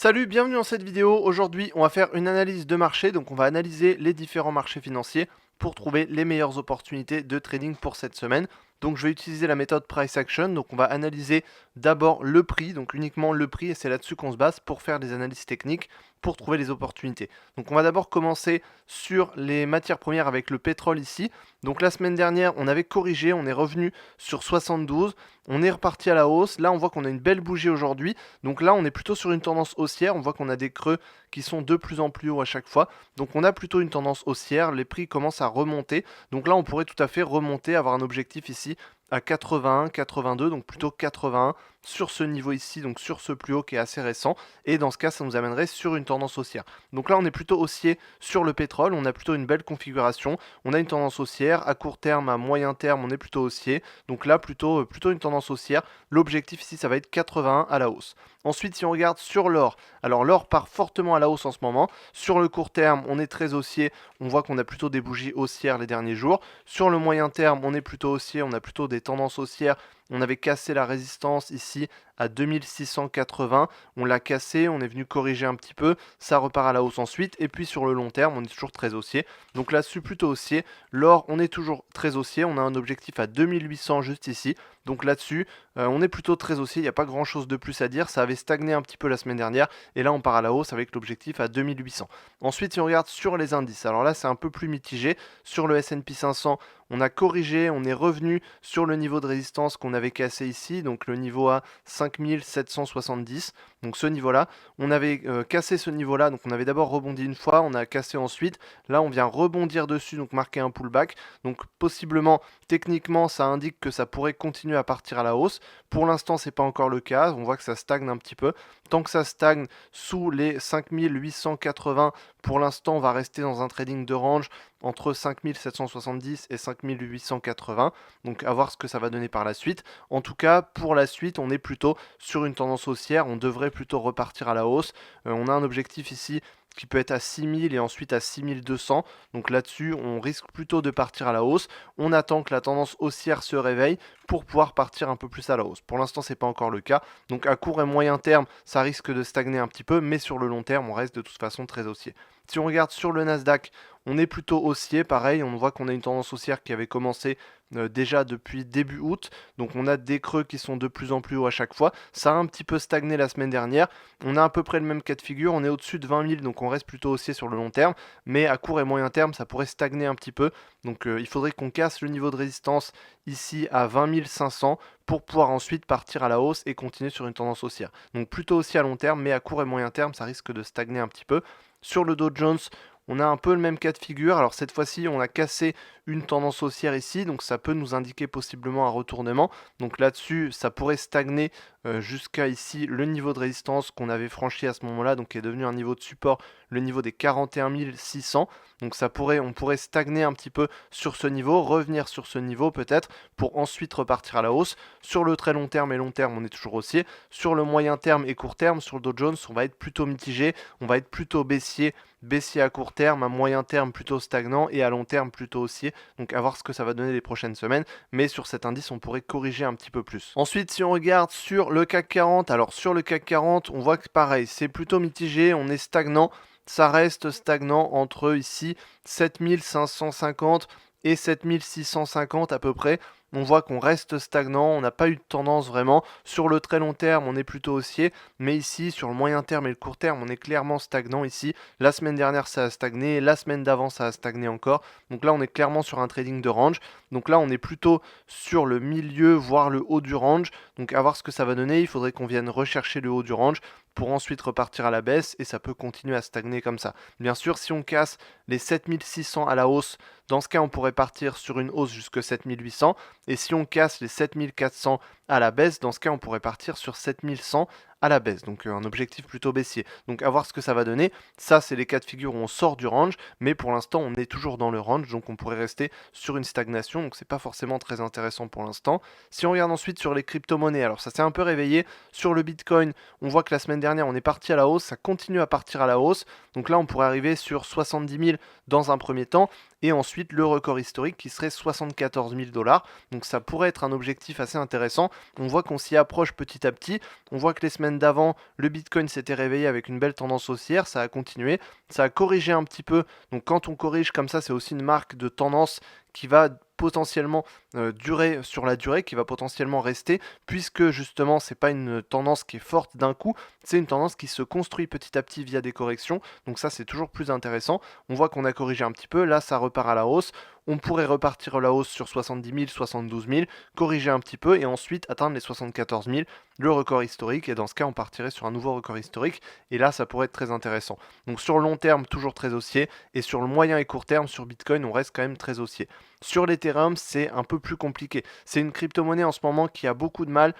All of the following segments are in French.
Salut, bienvenue dans cette vidéo. Aujourd'hui, on va faire une analyse de marché. Donc, on va analyser les différents marchés financiers pour trouver les meilleures opportunités de trading pour cette semaine. Donc, je vais utiliser la méthode Price Action. Donc, on va analyser d'abord le prix, donc uniquement le prix, et c'est là-dessus qu'on se base pour faire des analyses techniques, pour trouver les opportunités. Donc, on va d'abord commencer sur les matières premières avec le pétrole ici. Donc, la semaine dernière, on avait corrigé, on est revenu sur 72. On est reparti à la hausse. Là, on voit qu'on a une belle bougie aujourd'hui. Donc là, on est plutôt sur une tendance haussière. On voit qu'on a des creux qui sont de plus en plus hauts à chaque fois. Donc on a plutôt une tendance haussière. Les prix commencent à remonter. Donc là, on pourrait tout à fait remonter, avoir un objectif ici à 81, 82, donc plutôt 81 sur ce niveau ici, donc sur ce plus haut qui est assez récent. Et dans ce cas, ça nous amènerait sur une tendance haussière. Donc là, on est plutôt haussier sur le pétrole. On a plutôt une belle configuration. On a une tendance haussière. À court terme, à moyen terme, on est plutôt haussier. Donc là, plutôt une tendance haussière. L'objectif ici, ça va être 81 à la hausse. Ensuite, si on regarde sur l'or, alors l'or part fortement à la hausse en ce moment. Sur le court terme, on est très haussier. On voit qu'on a plutôt des bougies haussières les derniers jours. Sur le moyen terme, on est plutôt haussier. On a plutôt des tendances haussières. On avait cassé la résistance ici à 2680. On l'a cassé, on est venu corriger un petit peu. Ça repart à la hausse ensuite. Et puis sur le long terme, on est toujours très haussier. Donc là-dessus, plutôt haussier. L'or, on est toujours très haussier. On a un objectif à 2800 juste ici. Donc là-dessus, on est plutôt très haussier. Il n'y a pas grand-chose de plus à dire. Ça avait stagné un petit peu la semaine dernière. Et là, on part à la hausse avec l'objectif à 2800. Ensuite, si on regarde sur les indices, alors là, c'est un peu plus mitigé. Sur le S&P 500, on a corrigé, on est revenu sur le niveau de résistance qu'on avait cassé ici, donc le niveau à 5770. Donc ce niveau-là, on avait cassé ce niveau-là, donc on avait d'abord rebondi une fois, on a cassé ensuite. Là, on vient rebondir dessus, donc marquer un pullback. Donc possiblement, techniquement, ça indique que ça pourrait continuer à partir à la hausse. Pour l'instant, c'est pas encore le cas. On voit que ça stagne un petit peu. Tant que ça stagne sous les 5880, pour l'instant, on va rester dans un trading de range entre 5770 et 5880. Donc à voir ce que ça va donner par la suite. En tout cas, pour la suite, on est plutôt sur une tendance haussière. On devrait plutôt repartir à la hausse. On a un objectif ici qui peut être à 6000 et ensuite à 6200. Donc là-dessus, on risque plutôt de partir à la hausse. On attend que la tendance haussière se réveille pour pouvoir partir un peu plus à la hausse. Pour l'instant, c'est pas encore le cas. Donc à court et moyen terme, ça risque de stagner un petit peu, mais sur le long terme, on reste de toute façon très haussier. Si on regarde sur le Nasdaq, on est plutôt haussier, pareil, on voit qu'on a une tendance haussière qui avait commencé déjà depuis début août, donc on a des creux qui sont de plus en plus hauts à chaque fois. Ça a un petit peu stagné la semaine dernière, on a à peu près le même cas de figure, on est au-dessus de 20 000, donc on reste plutôt haussier sur le long terme, mais à court et moyen terme, ça pourrait stagner un petit peu, donc il faudrait qu'on casse le niveau de résistance ici à 20 500 pour pouvoir ensuite partir à la hausse et continuer sur une tendance haussière. Donc plutôt haussier à long terme, mais à court et moyen terme, ça risque de stagner un petit peu. Sur le Dow Jones, on a un peu le même cas de figure. Alors cette fois-ci, on a cassé une tendance haussière ici, donc ça peut nous indiquer possiblement un retournement. Donc là-dessus, ça pourrait stagner jusqu'à ici le niveau de résistance qu'on avait franchi à ce moment-là, donc qui est devenu un niveau de support, le niveau des 41 600. Donc on pourrait stagner un petit peu sur ce niveau, revenir sur ce niveau peut-être, pour ensuite repartir à la hausse. Sur le très long terme et long terme, on est toujours haussier. Sur le moyen terme et court terme, sur le Dow Jones, on va être plutôt mitigé, on va être plutôt baissier à court terme, à moyen terme plutôt stagnant et à long terme plutôt haussier. Donc à voir ce que ça va donner les prochaines semaines. Mais sur cet indice, on pourrait corriger un petit peu plus. Ensuite, si on regarde sur le CAC 40, alors sur le CAC 40, on voit que pareil, c'est plutôt mitigé, on est stagnant. Ça reste stagnant entre ici 7550 et 7650 à peu près. On voit qu'on reste stagnant, on n'a pas eu de tendance vraiment. Sur le très long terme, on est plutôt haussier, mais ici, sur le moyen terme et le court terme, on est clairement stagnant ici. La semaine dernière, ça a stagné, la semaine d'avant, ça a stagné encore. Donc là, on est clairement sur un trading de range. Donc là, on est plutôt sur le milieu, voire le haut du range. Donc à voir ce que ça va donner, il faudrait qu'on vienne rechercher le haut du range pour ensuite repartir à la baisse et ça peut continuer à stagner comme ça. Bien sûr, si on casse les 7600 à la hausse, dans ce cas, on pourrait partir sur une hausse jusque 7800. Et si on casse les 7400 à la baisse, dans ce cas, on pourrait partir sur 7100 à la baisse. Donc un objectif plutôt baissier. Donc à voir ce que ça va donner. Ça, c'est les cas de figure où on sort du range, mais pour l'instant, on est toujours dans le range, donc on pourrait rester sur une stagnation. Donc c'est pas forcément très intéressant pour l'instant. Si on regarde ensuite sur les crypto-monnaies, alors ça s'est un peu réveillé. Sur le Bitcoin, on voit que la semaine dernière, on est parti à la hausse, ça continue à partir à la hausse. Donc là, on pourrait arriver sur 70 000 dans un premier temps. Et ensuite, le record historique qui serait 74 000 $. Donc ça pourrait être un objectif assez intéressant. On voit qu'on s'y approche petit à petit. On voit que les semaines d'avant, le Bitcoin s'était réveillé avec une belle tendance haussière, ça a continué, ça a corrigé un petit peu. Donc quand on corrige comme ça, c'est aussi une marque de tendance qui va potentiellement durer sur la durée, qui va potentiellement rester, puisque justement c'est pas une tendance qui est forte d'un coup, c'est une tendance qui se construit petit à petit via des corrections. Donc ça c'est toujours plus intéressant. On voit qu'on a corrigé un petit peu, là ça repart à la hausse. On pourrait repartir à la hausse sur 70 000, 72 000, corriger un petit peu et ensuite atteindre les 74 000, le record historique. Et dans ce cas, on partirait sur un nouveau record historique. Et là, ça pourrait être très intéressant. Donc sur le long terme, toujours très haussier. Et sur le moyen et court terme, sur Bitcoin, on reste quand même très haussier. Sur l'Ethereum, c'est un peu plus compliqué. C'est une crypto-monnaie en ce moment qui a beaucoup de mal.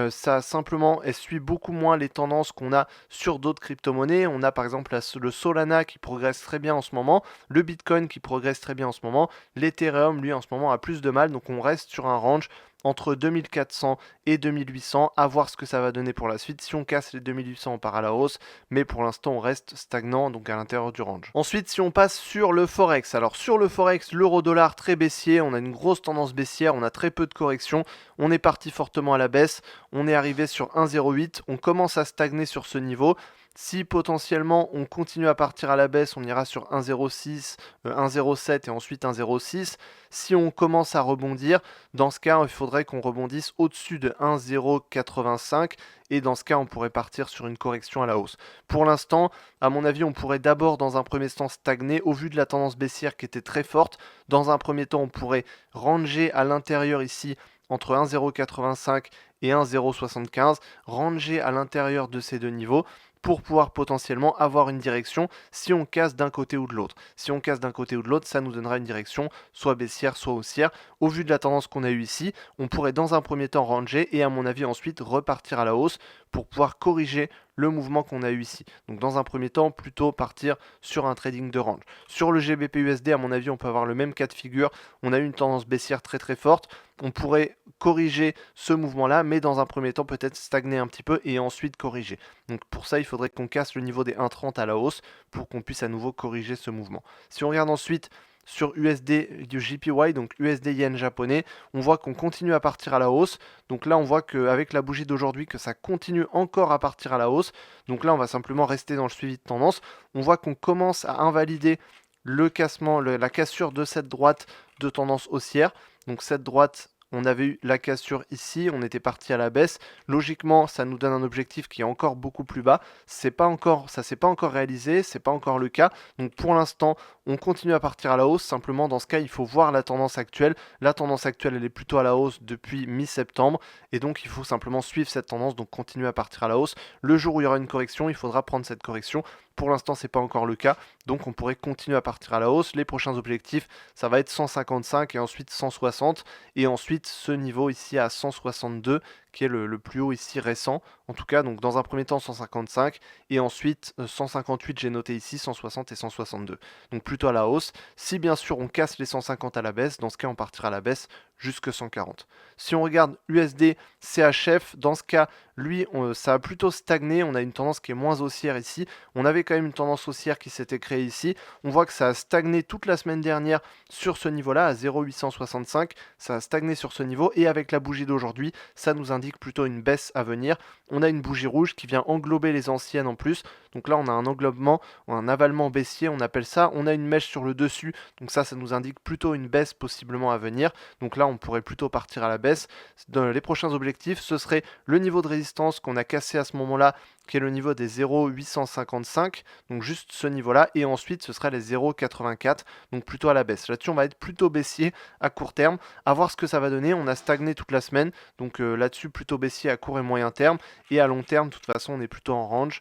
Ça simplement, elle suit beaucoup moins les tendances qu'on a sur d'autres crypto-monnaies. On a par exemple le Solana qui progresse très bien en ce moment, le Bitcoin qui progresse très bien en ce moment, l'Ethereum lui en ce moment a plus de mal, donc on reste sur un range entre 2400 et 2800, à voir ce que ça va donner pour la suite. Si on casse les 2800, on part à la hausse, mais pour l'instant, on reste stagnant, donc à l'intérieur du range. Ensuite, si on passe sur le Forex, alors sur le Forex, l'euro-dollar très baissier, on a une grosse tendance baissière, on a très peu de corrections, on est parti fortement à la baisse, on est arrivé sur 1,08, on commence à stagner sur ce niveau. Si potentiellement on continue à partir à la baisse, on ira sur 1,06, 1,07 et ensuite 1,06. Si on commence à rebondir, dans ce cas, il faudrait qu'on rebondisse au-dessus de 1,085 et dans ce cas, on pourrait partir sur une correction à la hausse. Pour l'instant, à mon avis, on pourrait d'abord dans un premier temps stagner au vu de la tendance baissière qui était très forte. Dans un premier temps, on pourrait ranger à l'intérieur ici entre 1,085 et 1,075, ranger à l'intérieur de ces deux niveaux pour pouvoir potentiellement avoir une direction si on casse d'un côté ou de l'autre. Si on casse d'un côté ou de l'autre, ça nous donnera une direction soit baissière, soit haussière. Au vu de la tendance qu'on a eue ici, on pourrait dans un premier temps ranger et à mon avis ensuite repartir à la hausse pour pouvoir corriger le mouvement qu'on a eu ici. Donc dans un premier temps, plutôt partir sur un trading de range. Sur le GBP USD, à mon avis, on peut avoir le même cas de figure. On a eu une tendance baissière très très forte. On pourrait corriger ce mouvement-là, mais dans un premier temps, peut-être stagner un petit peu et ensuite corriger. Donc pour ça, il faudrait qu'on casse le niveau des 1,30 à la hausse pour qu'on puisse à nouveau corriger ce mouvement. Si on regarde ensuite sur USD du JPY, donc USD Yen japonais, on voit qu'on continue à partir à la hausse. Donc là, on voit qu'avec la bougie d'aujourd'hui, que ça continue encore à partir à la hausse. Donc là, on va simplement rester dans le suivi de tendance. On voit qu'on commence à invalider le cassement, la cassure de cette droite de tendance haussière. Donc cette droite, on avait eu la cassure ici, on était parti à la baisse. Logiquement, ça nous donne un objectif qui est encore beaucoup plus bas. Ça s'est pas encore réalisé, c'est pas encore le cas. Donc pour l'instant, on continue à partir à la hausse. Simplement, dans ce cas, il faut voir la tendance actuelle. La tendance actuelle, elle est plutôt à la hausse depuis mi-septembre. Et donc, il faut simplement suivre cette tendance, donc continuer à partir à la hausse. Le jour où il y aura une correction, il faudra prendre cette correction. Pour l'instant, c'est pas encore le cas. Donc, on pourrait continuer à partir à la hausse. Les prochains objectifs, ça va être 155 et ensuite 160. Et ensuite, ce niveau ici à 162, qui est le plus haut ici récent. En tout cas, donc dans un premier temps 155 et ensuite 158, j'ai noté ici 160 et 162. Donc plutôt à la hausse. Si bien sûr on casse les 150 à la baisse, dans ce cas on partira à la baisse jusque 140. Si on regarde USD CHF, dans ce cas, lui, ça a plutôt stagné. On a une tendance qui est moins haussière ici. On avait quand même une tendance haussière qui s'était créée ici. On voit que ça a stagné toute la semaine dernière sur ce niveau-là, à 0,865. Ça a stagné sur ce niveau et avec la bougie d'aujourd'hui, ça nous indique plutôt une baisse à venir. On a une bougie rouge qui vient englober les anciennes en plus. Donc là, on a un englobement, un avalement baissier, on appelle ça. On a une mèche sur le dessus. Donc ça nous indique plutôt une baisse possiblement à venir. Donc là, on pourrait plutôt partir à la baisse. Dans les prochains objectifs, ce serait le niveau de résistance qu'on a cassé à ce moment-là, qui est le niveau des 0,855. Donc juste ce niveau-là. Et ensuite, ce sera les 0,84. Donc plutôt à la baisse. Là-dessus, on va être plutôt baissier à court terme. À voir ce que ça va donner. On a stagné toute la semaine. Donc là-dessus, plutôt baissier à court et moyen terme. Et à long terme, de toute façon, on est plutôt en range.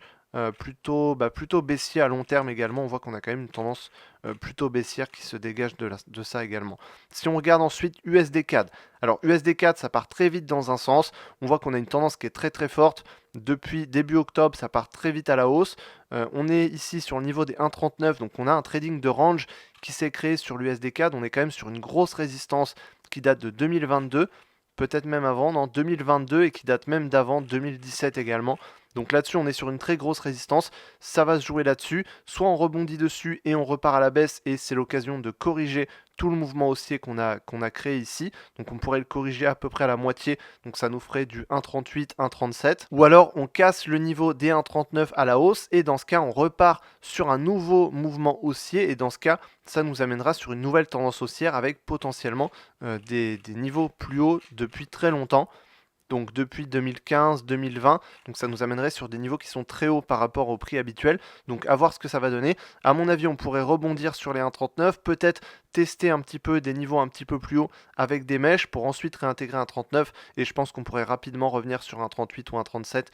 Plutôt baissier à long terme également. On voit qu'on a quand même une tendance plutôt baissière qui se dégage de ça également. Si on regarde ensuite USD CAD. Alors USD CAD, ça part très vite dans un sens. On voit qu'on a une tendance qui est très très forte. Depuis début octobre, ça part très vite à la hausse. On est ici sur le niveau des 1,39. Donc on a un trading de range qui s'est créé sur l'USD CAD. On est quand même sur une grosse résistance qui date de 2022. Peut-être même avant, non, 2022 et qui date même d'avant, 2017 également. Donc là-dessus, on est sur une très grosse résistance. Ça va se jouer là-dessus. Soit on rebondit dessus et on repart à la baisse et c'est l'occasion de corriger tout le mouvement haussier qu'on a créé ici. Donc on pourrait le corriger à peu près à la moitié, donc ça nous ferait du 1,38, 1,37. Ou alors on casse le niveau des 1,39 à la hausse et dans ce cas on repart sur un nouveau mouvement haussier et dans ce cas ça nous amènera sur une nouvelle tendance haussière avec potentiellement des niveaux plus hauts depuis très longtemps. Donc depuis 2015, 2020, donc ça nous amènerait sur des niveaux qui sont très hauts par rapport au prix habituel. Donc à voir ce que ça va donner. À mon avis, on pourrait rebondir sur les 1,39, peut-être tester un petit peu des niveaux un petit peu plus hauts avec des mèches pour ensuite réintégrer un 39 et je pense qu'on pourrait rapidement revenir sur un 38 ou un 37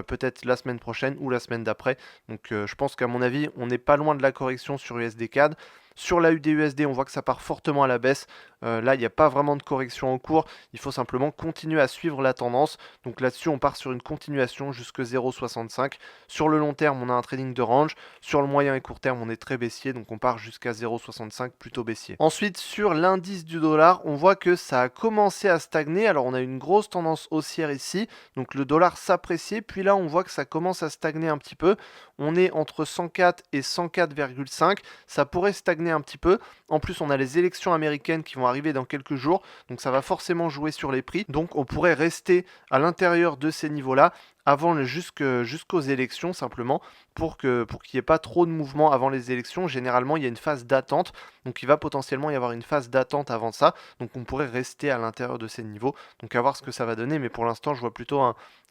peut-être la semaine prochaine ou la semaine d'après. Donc je pense qu'à mon avis, on n'est pas loin de la correction sur USD CAD. Sur la UDUSD, on voit que ça part fortement à la baisse. Là, il n'y a pas vraiment de correction en cours. Il faut simplement continuer à suivre la tendance. Donc là-dessus, on part sur une continuation jusque 0,65. Sur le long terme, on a un trading de range. Sur le moyen et court terme, on est très baissier. Donc on part jusqu'à 0,65, plutôt baissier. Ensuite, sur l'indice du dollar, on voit que ça a commencé à stagner. Alors on a une grosse tendance haussière ici. Donc le dollar s'appréciait. Puis là, on voit que ça commence à stagner un petit peu. On est entre 104 et 104,5. Ça pourrait stagner un petit peu. En plus, on a les élections américaines qui vont arriver dans quelques jours. Donc ça va forcément jouer sur les prix. Donc on pourrait rester à l'intérieur de ces niveaux-là avant jusqu'aux élections simplement pour qu'il n'y ait pas trop de mouvement avant les élections. Généralement, il y a une phase d'attente. Donc il va potentiellement y avoir une phase d'attente avant ça. Donc on pourrait rester à l'intérieur de ces niveaux. Donc à voir ce que ça va donner. Mais pour l'instant, je vois plutôt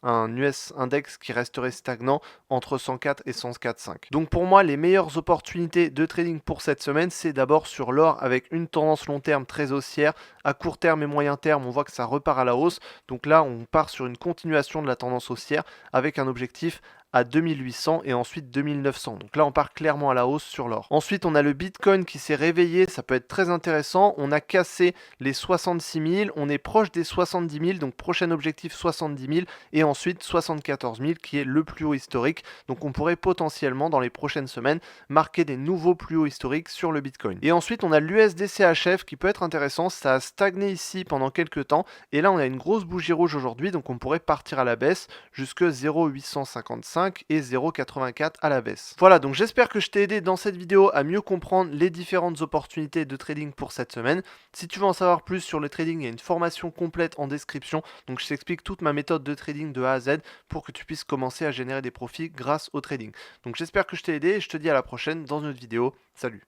un US index qui resterait stagnant entre 104 et 104,5. Donc pour moi, les meilleures opportunités de trading pour cette semaine, c'est d'abord sur l'or avec une tendance long terme très haussière. À court terme et moyen terme, on voit que ça repart à la hausse. Donc là, on part sur une continuation de la tendance haussière avec un objectif à 2800 et ensuite 2900. Donc là, on part clairement à la hausse sur l'or. Ensuite, on a le Bitcoin qui s'est réveillé. Ça peut être très intéressant. On a cassé les 66 000. On est proche des 70 000. Donc prochain objectif 70 000 et ensuite 74 000 qui est le plus haut historique. Donc on pourrait potentiellement dans les prochaines semaines marquer des nouveaux plus hauts historiques sur le Bitcoin. Et ensuite, on a l'USDCHF qui peut être intéressant. Ça a stagné ici pendant quelques temps. Et là, on a une grosse bougie rouge aujourd'hui. Donc on pourrait partir à la baisse jusque 0,855 et 0,84 à la baisse. Voilà, donc j'espère que je t'ai aidé dans cette vidéo à mieux comprendre les différentes opportunités de trading pour cette semaine. Si tu veux en savoir plus sur le trading, il y a une formation complète en description. Donc je t'explique toute ma méthode de trading de A à Z pour que tu puisses commencer à générer des profits grâce au trading. Donc j'espère que je t'ai aidé et je te dis à la prochaine dans une autre vidéo. Salut!